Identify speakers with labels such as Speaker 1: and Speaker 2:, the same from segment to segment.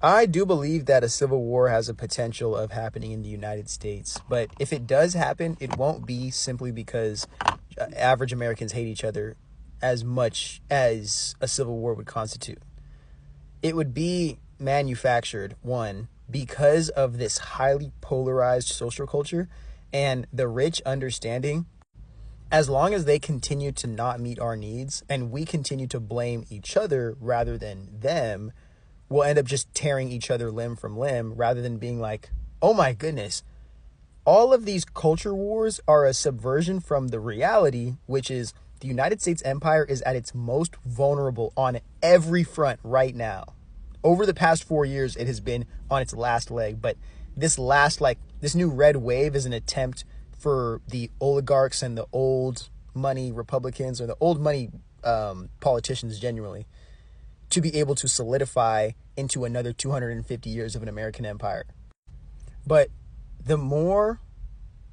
Speaker 1: I do believe that a civil war has a potential of happening in the United States, but if it does happen, it won't be simply because average Americans hate each other as much as a civil war would constitute. It would be manufactured, one, because of this highly polarized social culture and the rich understanding. As long as they continue to not meet our needs and we continue to blame each other rather than them, we'll end up just tearing each other limb from limb rather than being like, oh my goodness, all of these culture wars are a subversion from the reality, which is the United States empire is at its most vulnerable on every front right now. Over the past 4 years, it has been on its last leg, but this new red wave is an attempt for the oligarchs and the old money Republicans or the old money politicians genuinely to be able to solidify into another 250 years of an American empire. But the more,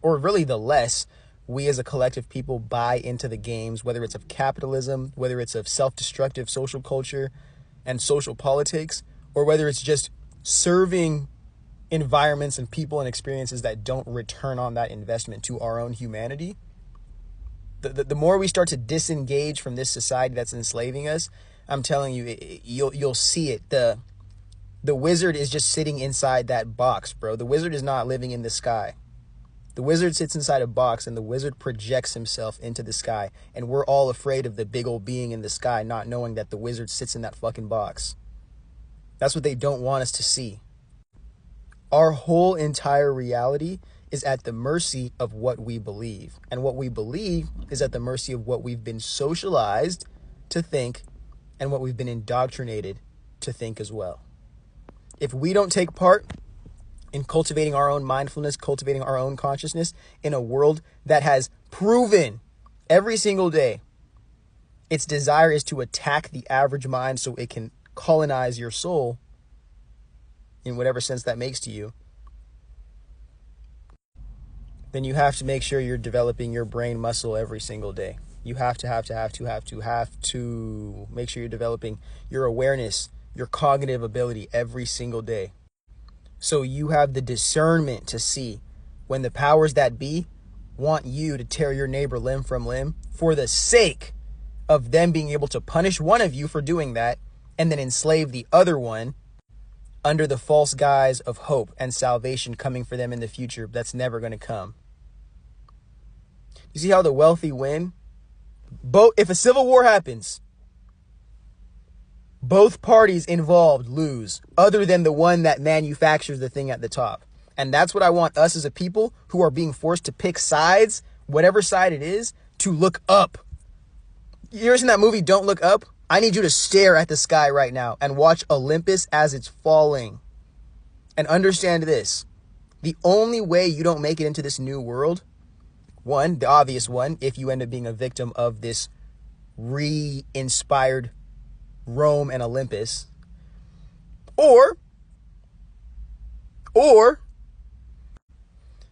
Speaker 1: or really the less, we as a collective people buy into the games, whether it's of capitalism, whether it's of self-destructive social culture and social politics, or whether it's just serving environments and people and experiences that don't return on that investment to our own humanity, the more we start to disengage from this society that's enslaving us, I'm telling you, you'll see it. The wizard is just sitting inside that box, bro. The wizard is not living in the sky. The wizard sits inside a box and the wizard projects himself into the sky. And we're all afraid of the big old being in the sky, not knowing that the wizard sits in that fucking box. That's what they don't want us to see. Our whole entire reality is at the mercy of what we believe. And what we believe is at the mercy of what we've been socialized to think and what we've been indoctrinated to think as well. If we don't take part in cultivating our own mindfulness, cultivating our own consciousness in a world that has proven every single day its desire is to attack the average mind so it can colonize your soul, in whatever sense that makes to you, then you have to make sure you're developing your brain muscle every single day. You have to make sure you're developing your awareness, your cognitive ability every single day. So you have the discernment to see when the powers that be want you to tear your neighbor limb from limb for the sake of them being able to punish one of you for doing that and then enslave the other one under the false guise of hope and salvation coming for them in the future. That's never going to come. You see how the wealthy win? If a civil war happens, both parties involved lose, other than the one that manufactures the thing at the top. And that's what I want us as a people who are being forced to pick sides, whatever side it is, to look up. You ever seen that movie, Don't Look Up? I need you to stare at the sky right now and watch Olympus as it's falling. And understand this. The only way you don't make it into this new world, one, the obvious one, if you end up being a victim of this re-inspired Rome and Olympus, or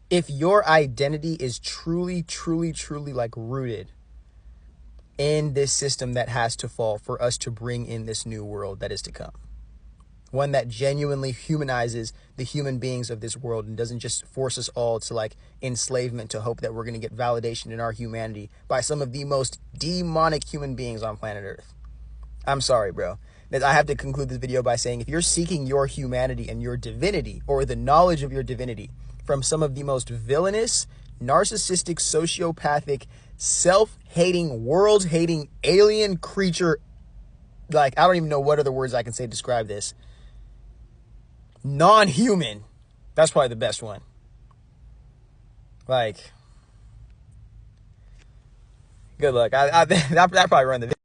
Speaker 1: if your identity is truly like rooted in this system that has to fall for us to bring in this new world that is to come. One that genuinely humanizes the human beings of this world and doesn't just force us all to like enslavement to hope that we're going to get validation in our humanity by some of the most demonic human beings on planet Earth. I'm sorry, bro. I have to conclude this video by saying if you're seeking your humanity and your divinity or the knowledge of your divinity from some of the most villainous, narcissistic, sociopathic, self-hating, world-hating, alien creature, like, I don't even know what other words I can say to describe this. Non-human. That's probably the best one. Like, good luck. That probably run the video.